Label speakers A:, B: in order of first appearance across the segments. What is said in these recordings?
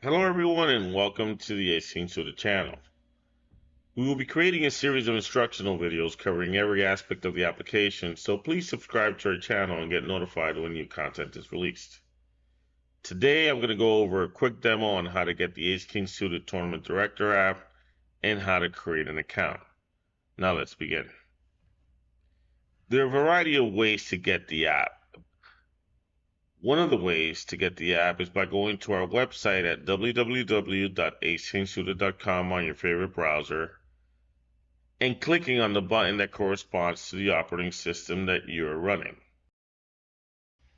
A: Hello everyone and welcome to the Ace King Tutor channel. We will be creating a series of instructional videos covering every aspect of the application, so please subscribe to our channel and get notified when new content is released. Today I'm going to go over a quick demo on how to get the Ace King Tutor Tournament Director app and how to create an account. Now let's begin. There are a variety of ways to get the app. One of the ways to get the app is by going to our website at www.acekingtutor.com on your favorite browser and clicking on the button that corresponds to the operating system that you're running.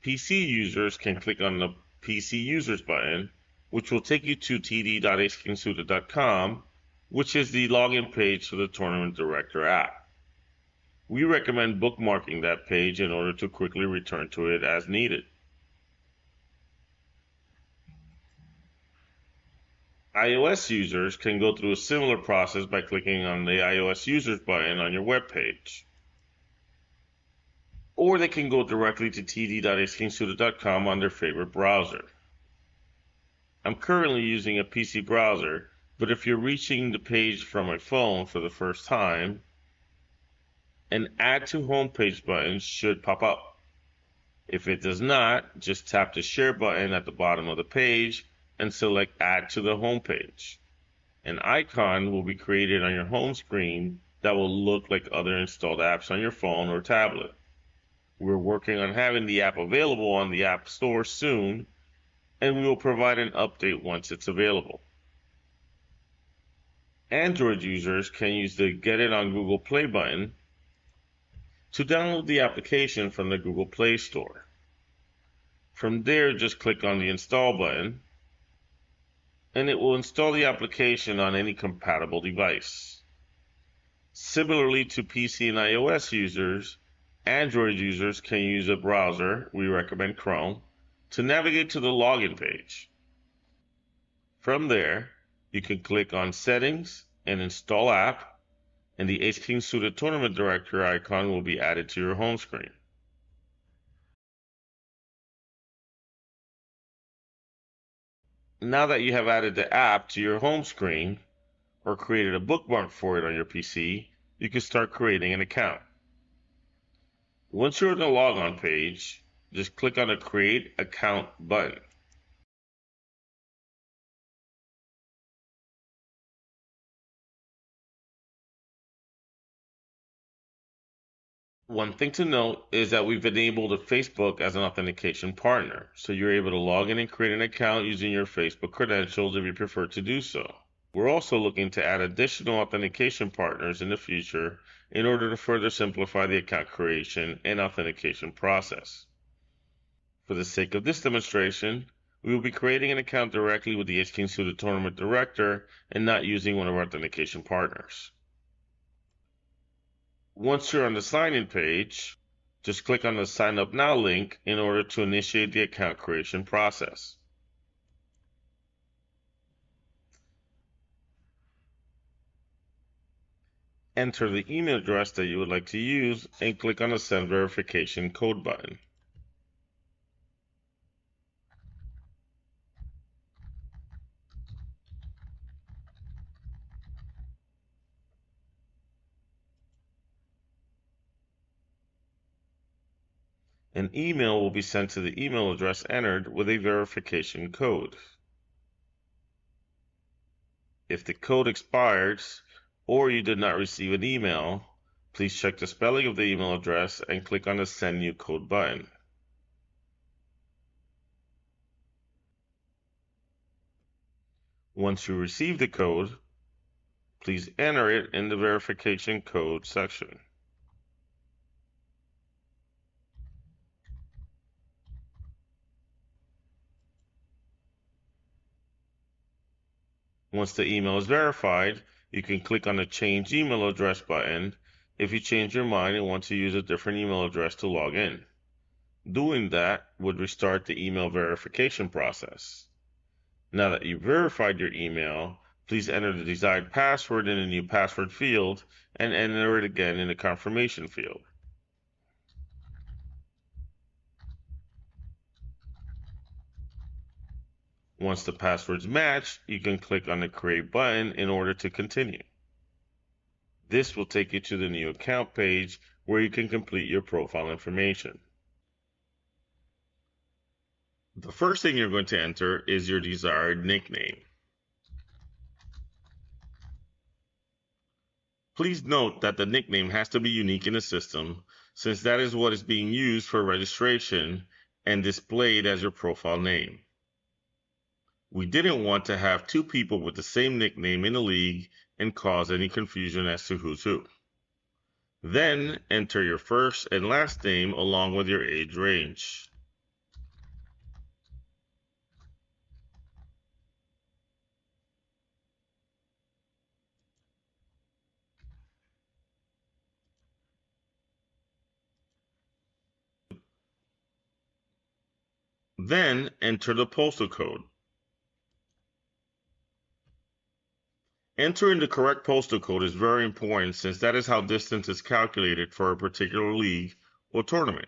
A: PC users can click on the PC Users button, which will take you to td.acekingtutor.com, which is the login page for the Tournament Director app. We recommend bookmarking that page in order to quickly return to it as needed. iOS users can go through a similar process by clicking on the iOS Users button on your web page. Or they can go directly to td.acekingtutor.com on their favorite browser. I'm currently using a PC browser, but if you're reaching the page from a phone for the first time, an Add to Homepage button should pop up. If it does not, just tap the Share button at the bottom of the page and select Add to the Homepage. An icon will be created on your home screen that will look like other installed apps on your phone or tablet. We're working on having the app available on the App Store soon, and we will provide an update once it's available. Android users can use the Get It on Google Play button to download the application from the Google Play Store. From there, just click on the Install button, and it will install the application on any compatible device. Similarly to PC and iOS users, Android users can use a browser, we recommend Chrome, to navigate to the login page. From there, you can click on Settings and Install App, and the Ace King Tutor Tournament Director icon will be added to your home screen. Now that you have added the app to your home screen, or created a bookmark for it on your PC, you can start creating an account. Once you're on the logon page, just click on the Create Account button. One thing to note is that we've enabled Facebook as an authentication partner, so you're able to log in and create an account using your Facebook credentials if you prefer to do so. We're also looking to add additional authentication partners in the future in order to further simplify the account creation and authentication process. For the sake of this demonstration, we will be creating an account directly with the Ace King Tutor Tournament Director and not using one of our authentication partners. Once you're on the sign-in page, just click on the Sign Up Now link in order to initiate the account creation process. Enter the email address that you would like to use and click on the Send Verification Code button. An email will be sent to the email address entered with a verification code. If the code expires or you did not receive an email, please check the spelling of the email address and click on the Send New Code button. Once you receive the code, please enter it in the verification code section. Once the email is verified, you can click on the Change Email Address button if you change your mind and want to use a different email address to log in. Doing that would restart the email verification process. Now that you've verified your email, please enter the desired password in the new password field and enter it again in the confirmation field. Once the passwords match, you can click on the Create button in order to continue. This will take you to the new account page where you can complete your profile information. The first thing you're going to enter is your desired nickname. Please note that the nickname has to be unique in the system, since that is what is being used for registration and displayed as your profile name. We didn't want to have two people with the same nickname in the league and cause any confusion as to who's who. Then enter your first and last name along with your age range. Then enter the postal code. Entering the correct postal code is very important since that is how distance is calculated for a particular league or tournament.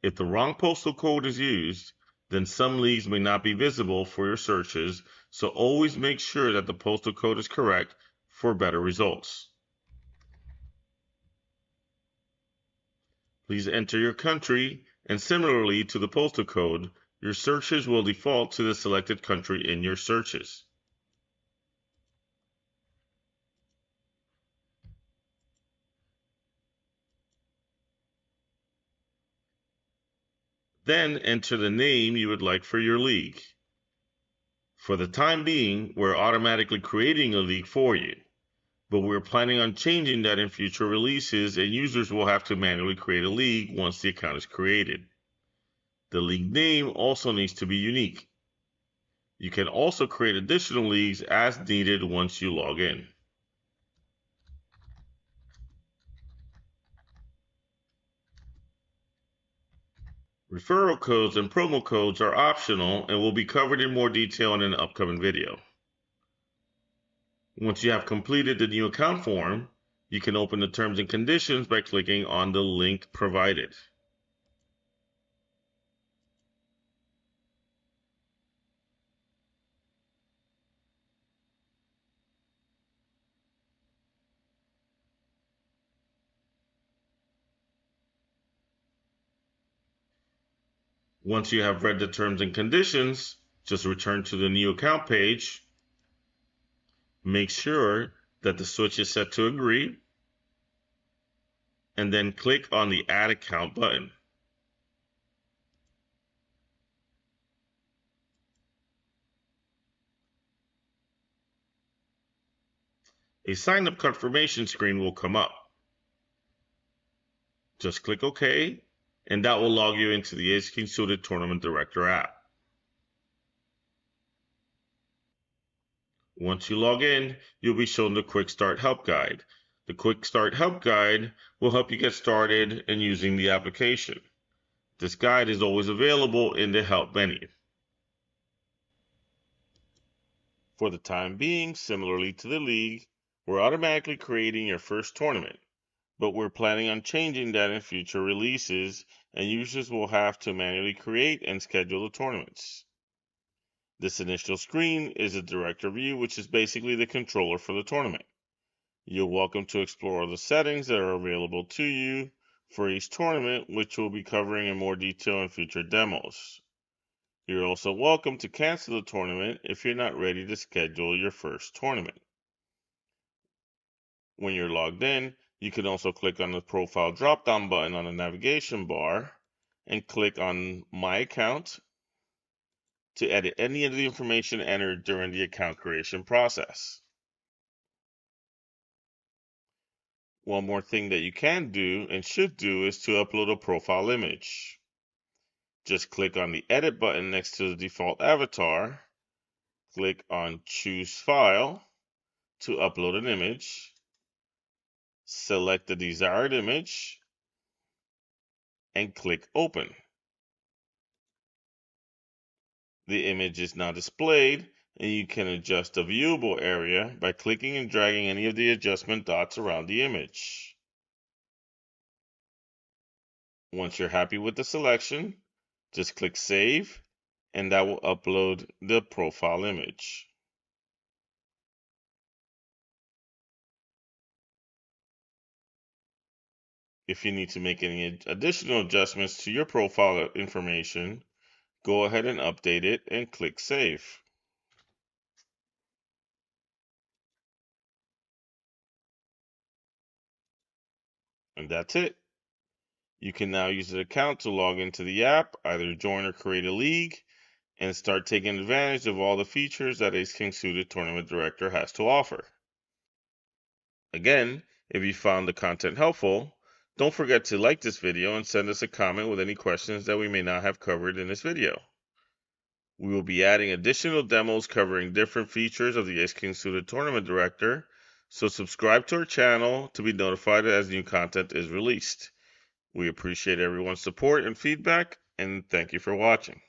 A: If the wrong postal code is used, then some leagues may not be visible for your searches, so always make sure that the postal code is correct for better results. Please enter your country, and similarly to the postal code, your searches will default to the selected country in your searches. Then enter the name you would like for your league. For the time being, we're automatically creating a league for you, but we're planning on changing that in future releases, and users will have to manually create a league once the account is created. The league name also needs to be unique. You can also create additional leagues as needed once you log in. Referral codes and promo codes are optional and will be covered in more detail in an upcoming video. Once you have completed the new account form, you can open the terms and conditions by clicking on the link provided. Once you have read the terms and conditions, just return to the new account page. Make sure that the switch is set to agree, and then click on the Add Account button. A sign-up confirmation screen will come up. Just click OK, and that will log you into the Ace King Suited Tournament Director app. Once you log in, you'll be shown the Quick Start Help Guide. The Quick Start Help Guide will help you get started in using the application. This guide is always available in the Help menu. For the time being, similarly to the league, we're automatically creating your first tournament, but we're planning on changing that in future releases, and users will have to manually create and schedule the tournaments. This initial screen is a director view, which is basically the controller for the tournament. You're welcome to explore the settings that are available to you for each tournament, which we'll be covering in more detail in future demos. You're also welcome to cancel the tournament if you're not ready to schedule your first tournament. When you're logged in, you can also click on the profile drop-down button on the navigation bar and click on My Account to edit any of the information entered during the account creation process. One more thing that you can do and should do is to upload a profile image. Just click on the Edit button next to the default avatar, click on Choose File to upload an image, select the desired image, and click Open. The image is now displayed, and you can adjust the viewable area by clicking and dragging any of the adjustment dots around the image. Once you're happy with the selection, just click Save and that will upload the profile image. If you need to make any additional adjustments to your profile information, go ahead and update it and click Save. And that's it. You can now use an account to log into the app, either join or create a league, and start taking advantage of all the features that Ace King Suited Tournament Director has to offer. Again, if you found the content helpful, don't forget to like this video and send us a comment with any questions that we may not have covered in this video. We will be adding additional demos covering different features of the Ace King Suited Tournament Director, so subscribe to our channel to be notified as new content is released. We appreciate everyone's support and feedback, and thank you for watching.